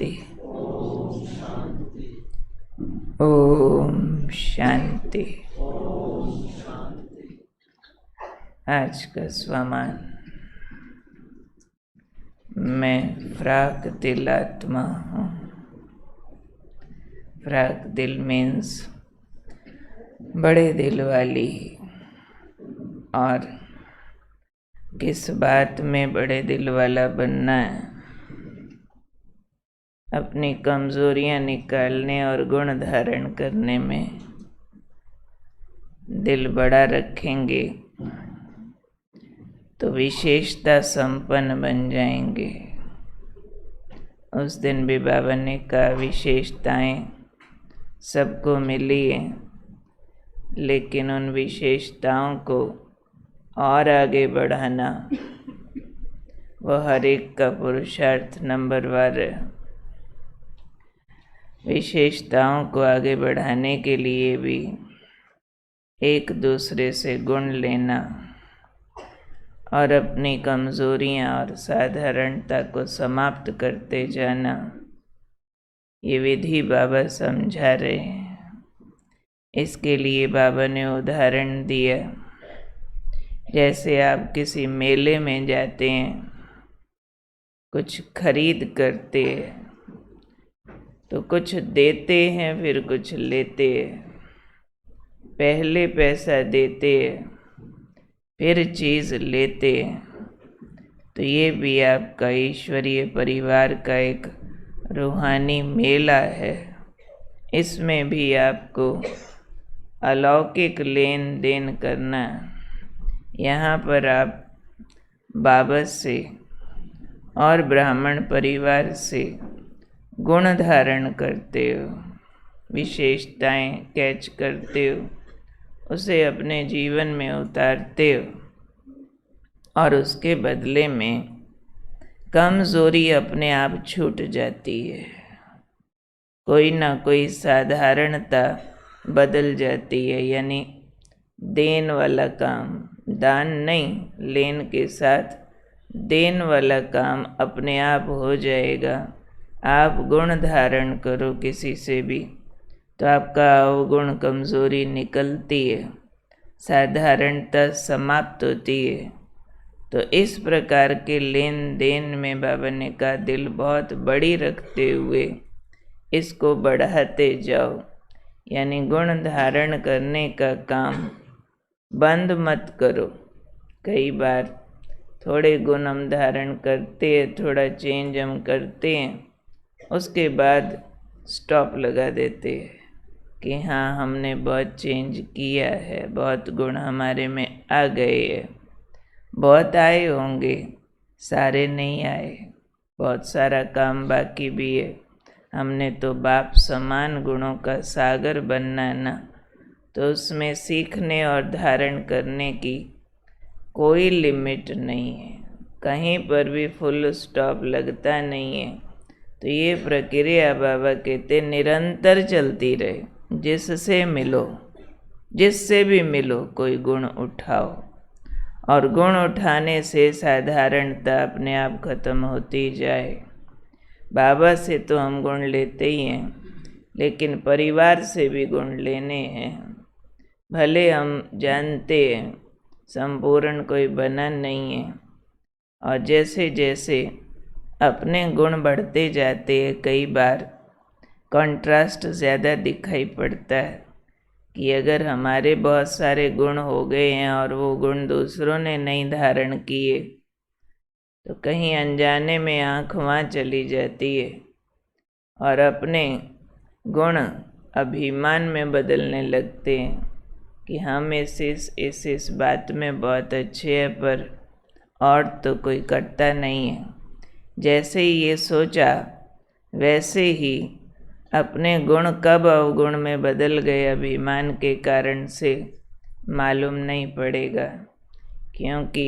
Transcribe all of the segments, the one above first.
शांति। ओम शांति। आज का स्वमान। मैं फ्राक दिल आत्मा हूँ। फ्राक दिल मीन्स बड़े दिल वाली। और किस बात में बड़े दिल वाला बनना है? अपनी कमजोरियां निकालने और गुण धारण करने में। दिल बड़ा रखेंगे तो विशेषता संपन्न बन जाएंगे। उस दिन भी बाबा ने कहा विशेषताएं सबको मिली है, लेकिन उन विशेषताओं को और आगे बढ़ाना वह हर एक का पुरुषार्थ नंबरवार है। विशेषताओं को आगे बढ़ाने के लिए भी एक दूसरे से गुण लेना और अपनी कमजोरियां और साधारणता को समाप्त करते जाना, ये विधि बाबा समझा रहे हैं। इसके लिए बाबा ने उदाहरण दिया, जैसे आप किसी मेले में जाते हैं, कुछ खरीद करते हैं, तो कुछ देते हैं फिर कुछ लेते हैं। पहले पैसा देते हैं फिर चीज़ लेते हैं। तो ये भी आपका ईश्वरीय परिवार का एक रूहानी मेला है। इसमें भी आपको अलौकिक लेन देन करना है। यहाँ पर आप बाबा से और ब्राह्मण परिवार से गुण धारण करते हो, विशेषताएं कैच करते हो, उसे अपने जीवन में उतारते हो और उसके बदले में कमजोरी अपने आप छूट जाती है। कोई ना कोई साधारणता बदल जाती है। यानी देन वाला काम, दान नहीं, लेन के साथ देन वाला काम अपने आप हो जाएगा। आप गुण धारण करो किसी से भी तो आपका अवगुण कमजोरी निकलती है, साधारणता समाप्त होती है। तो इस प्रकार के लेन देन में बाबा ने कहा दिल बहुत बड़ी रखते हुए इसको बढ़ाते जाओ। यानी गुण धारण करने का काम बंद मत करो। कई बार थोड़े गुण हम धारण करते हैं, थोड़ा चेंज हम करते हैं, उसके बाद स्टॉप लगा देते हैं कि हाँ हमने बहुत चेंज किया है, बहुत गुण हमारे में आ गए हैं। बहुत आए होंगे, सारे नहीं आए, बहुत सारा काम बाकी भी है। हमने तो बाप समान गुणों का सागर बनना है ना, तो उसमें सीखने और धारण करने की कोई लिमिट नहीं है। कहीं पर भी फुल स्टॉप लगता नहीं है। तो ये प्रक्रिया बाबा कहते निरंतर चलती रहे। जिससे मिलो, जिससे भी मिलो, कोई गुण उठाओ और गुण उठाने से साधारणता अपने आप खत्म होती जाए। बाबा से तो हम गुण लेते ही हैं, लेकिन परिवार से भी गुण लेने हैं। भले हम जानते हैं संपूर्ण कोई बना नहीं है, और जैसे जैसे अपने गुण बढ़ते जाते हैं, कई बार कंट्रास्ट ज़्यादा दिखाई पड़ता है कि अगर हमारे बहुत सारे गुण हो गए हैं और वो गुण दूसरों ने नहीं धारण किए, तो कहीं अनजाने में आँख वहाँ चली जाती है और अपने गुण अभिमान में बदलने लगते हैं कि हम इस बात में बहुत अच्छे हैं, पर और तो कोई करता नहीं है। जैसे ही ये सोचा, वैसे ही अपने गुण कब अवगुण में बदल गए अभिमान के कारण से मालूम नहीं पड़ेगा। क्योंकि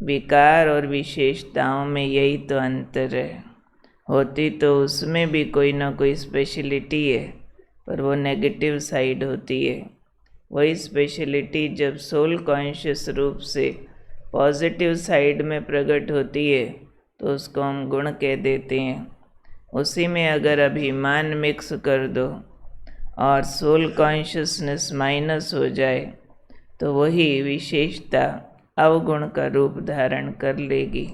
विकार और विशेषताओं में यही तो अंतर है। होती तो उसमें भी कोई ना कोई स्पेशलिटी है, पर वो नेगेटिव साइड होती है। वही स्पेशलिटी जब सोल कॉन्शियस रूप से पॉजिटिव साइड में प्रकट होती है तो उसको हम गुण कह देते हैं। उसी में अगर अभिमान मिक्स कर दो और सोल कॉन्शियसनेस माइनस हो जाए तो वही विशेषता अवगुण का रूप धारण कर लेगी।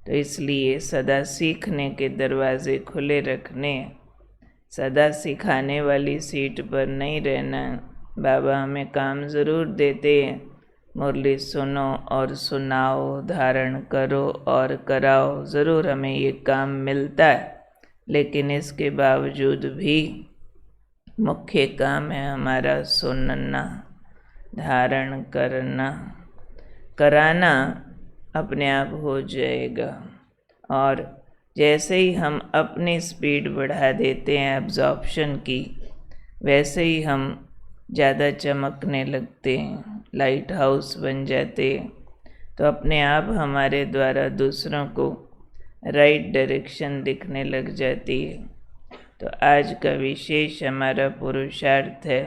तो इसलिए सदा सीखने के दरवाजे खुले रखने, सदा सिखाने वाली सीट पर नहीं रहना। बाबा हमें काम ज़रूर देते हैं, मुरली सुनो और सुनाओ, धारण करो और कराओ, ज़रूर हमें ये काम मिलता है, लेकिन इसके बावजूद भी मुख्य काम है हमारा सुनना, धारण करना। कराना अपने आप हो जाएगा। और जैसे ही हम अपनी स्पीड बढ़ा देते हैं एब्जॉर्प्शन की, वैसे ही हम ज़्यादा चमकने लगते हैं, लाइट हाउस बन जाते हैं। तो अपने आप हमारे द्वारा दूसरों को राइट डायरेक्शन दिखने लग जाती है। तो आज का विशेष हमारा पुरुषार्थ है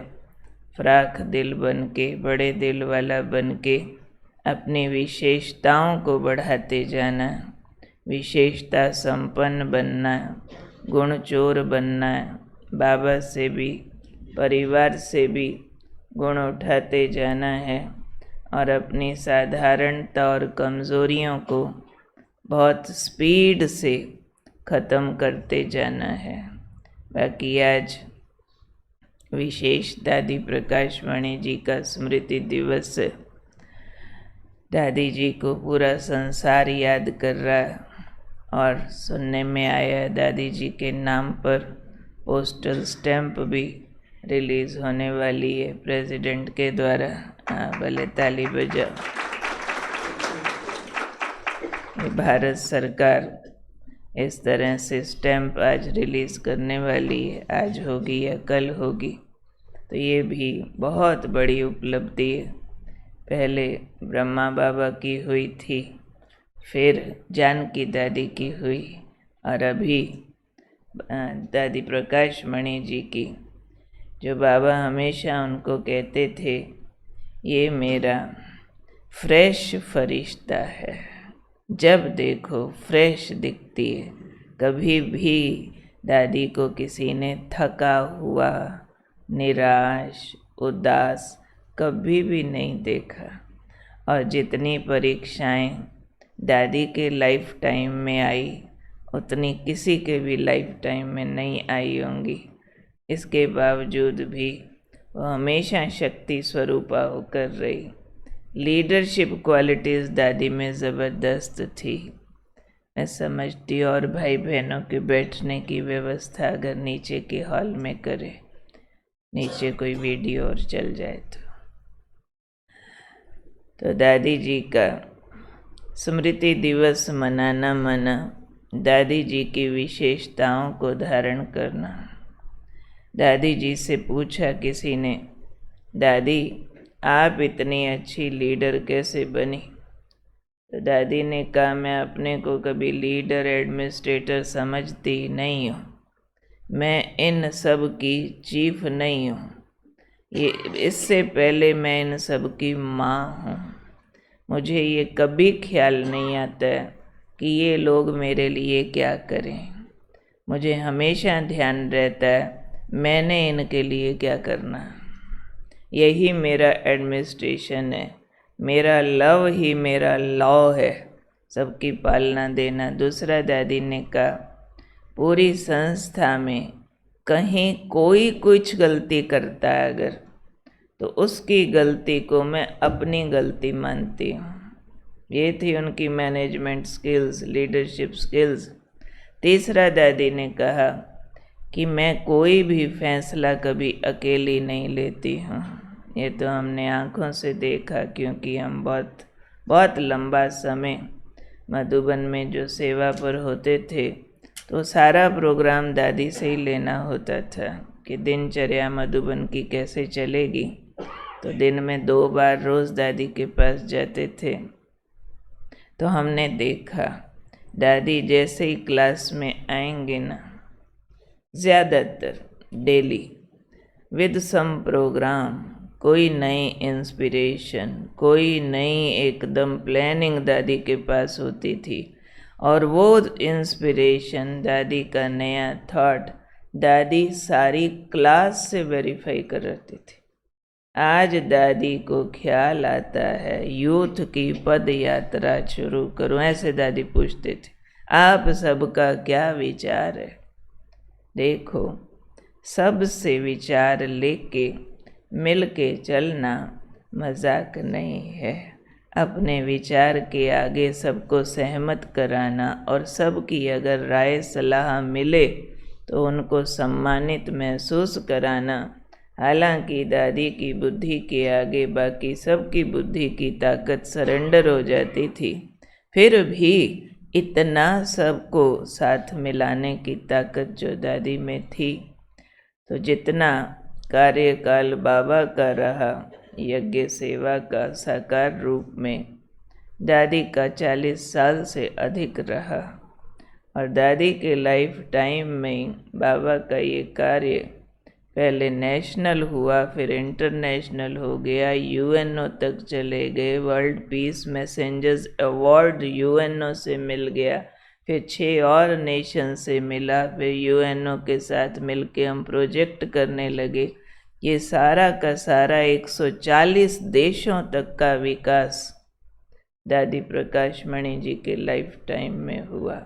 फ्राख दिल बन के, बड़े दिल वाला बन के अपनी विशेषताओं को बढ़ाते जाना, विशेषता संपन्न बनना, गुण चोर बनना, बाबा से भी परिवार से भी गुण उठाते जाना है और अपनी साधारणता और कमज़ोरियों को बहुत स्पीड से ख़त्म करते जाना है। बाकी आज विशेष दादी प्रकाश वाणी जी का स्मृति दिवस है। दादी जी को पूरा संसार याद कर रहा है और सुनने में आया दादी जी के नाम पर पोस्टल स्टैंप भी रिलीज़ होने वाली है प्रेसिडेंट के द्वारा। भले ताली बजाओ। भारत सरकार इस तरह से स्टैंप आज रिलीज़ करने वाली है, आज होगी या कल होगी। तो ये भी बहुत बड़ी उपलब्धि है। पहले ब्रह्मा बाबा की हुई थी, फिर जानकी दादी की हुई और अभी दादी प्रकाश मणि जी की, जो बाबा हमेशा उनको कहते थे ये मेरा फ्रेश फरिश्ता है, जब देखो फ्रेश दिखती है। कभी भी दादी को किसी ने थका हुआ, निराश, उदास कभी भी नहीं देखा। और जितनी परीक्षाएं दादी के लाइफ टाइम में आई, उतनी किसी के भी लाइफ टाइम में नहीं आई होंगी। इसके बावजूद भी वो हमेशा शक्ति स्वरूपा होकर रही। लीडरशिप क्वालिटीज़ दादी में ज़बरदस्त थी। मैं समझती और भाई बहनों के बैठने की व्यवस्था अगर नीचे के हॉल में करे, नीचे कोई वीडियो और चल जाए तो दादी जी का स्मृति दिवस मनाना माना दादी जी की विशेषताओं को धारण करना। दादी जी से पूछा किसी ने, दादी आप इतनी अच्छी लीडर कैसे बनी? तो दादी ने कहा, मैं अपने को कभी लीडर एडमिनिस्ट्रेटर समझती नहीं हूँ, मैं इन सब की चीफ नहीं हूँ, ये इससे पहले मैं इन सब की माँ हूँ। मुझे ये कभी ख्याल नहीं आता कि ये लोग मेरे लिए क्या करें। मुझे हमेशा ध्यान रहता है मैंने इनके लिए क्या करना। यही मेरा एडमिनिस्ट्रेशन है, मेरा लव ही मेरा लॉ है, सबकी पालना देना। दूसरा दादी ने कहा, पूरी संस्था में कहीं कोई कुछ गलती करता है अगर, तो उसकी गलती को मैं अपनी गलती मानती हूँ। ये थी उनकी मैनेजमेंट स्किल्स, लीडरशिप स्किल्स। तीसरा दादी ने कहा कि मैं कोई भी फैसला कभी अकेली नहीं लेती हूँ। ये तो हमने आँखों से देखा, क्योंकि हम बहुत लंबा समय मधुबन में जो सेवा पर होते थे, तो सारा प्रोग्राम दादी से ही लेना होता था कि दिनचर्या मधुबन की कैसे चलेगी। तो दिन में 2 बार रोज़ दादी के पास जाते थे। तो हमने देखा दादी जैसे ही क्लास में आएंगे ना, ज़्यादातर डेली विद सम प्रोग्राम, कोई नई इंस्पिरेशन, कोई नई एकदम प्लानिंग दादी के पास होती थी। और वो इंस्पिरेशन, दादी का नया थॉट दादी सारी क्लास से वेरीफाई कर रही थी। आज दादी को ख्याल आता है यूथ की पद यात्रा शुरू करूं। ऐसे दादी पूछते थे, आप सबका क्या विचार है? देखो, सबसे विचार लेके मिल के चलना मजाक नहीं है। अपने विचार के आगे सबको सहमत कराना और सबकी अगर राय सलाह मिले तो उनको सम्मानित महसूस कराना। हालांकि दादी की बुद्धि के आगे बाकी सबकी बुद्धि की ताकत सरेंडर हो जाती थी, फिर भी इतना सबको साथ मिलाने की ताकत जो दादी में थी। तो जितना कार्यकाल बाबा का रहा यज्ञ सेवा का साकार रूप में, दादी का 40 साल से अधिक रहा। और दादी के लाइफ टाइम में बाबा का ये कार्य पहले नेशनल हुआ, फिर इंटरनेशनल हो गया, यूएनओ तक चले गए, world peace messengers award UNO से मिल गया, फिर 6 और नेशन से मिला, फिर यूएनओ के साथ मिलके हम प्रोजेक्ट करने लगे। ये सारा का सारा 140 देशों तक का विकास दादी प्रकाश मणि जी के लाइफ टाइम में हुआ।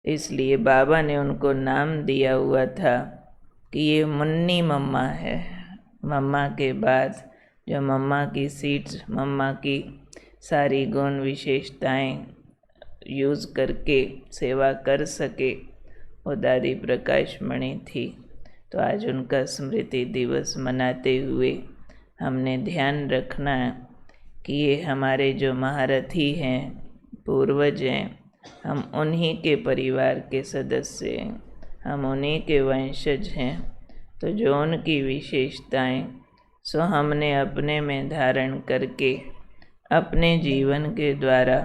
इसलिए बाबा ने उनको नाम दिया हुआ था कि ये मुन्नी मम्मा है। मम्मा के बाद जो मम्मा की सीट्स, मम्मा की सारी गुण विशेषताएं यूज़ करके सेवा कर सके, वो दादी प्रकाश मणि थी। तो आज उनका स्मृति दिवस मनाते हुए हमने ध्यान रखना कि ये हमारे जो महारथी हैं, पूर्वज हैं, हम उन्हीं के परिवार के सदस्य हैं, हम उन्हीं के वंशज हैं। तो जो उनकी विशेषताएं सो हमने अपने में धारण करके अपने जीवन के द्वारा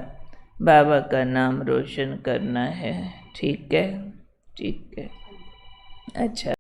बाबा का नाम रोशन करना है। ठीक है, ठीक है। अच्छा।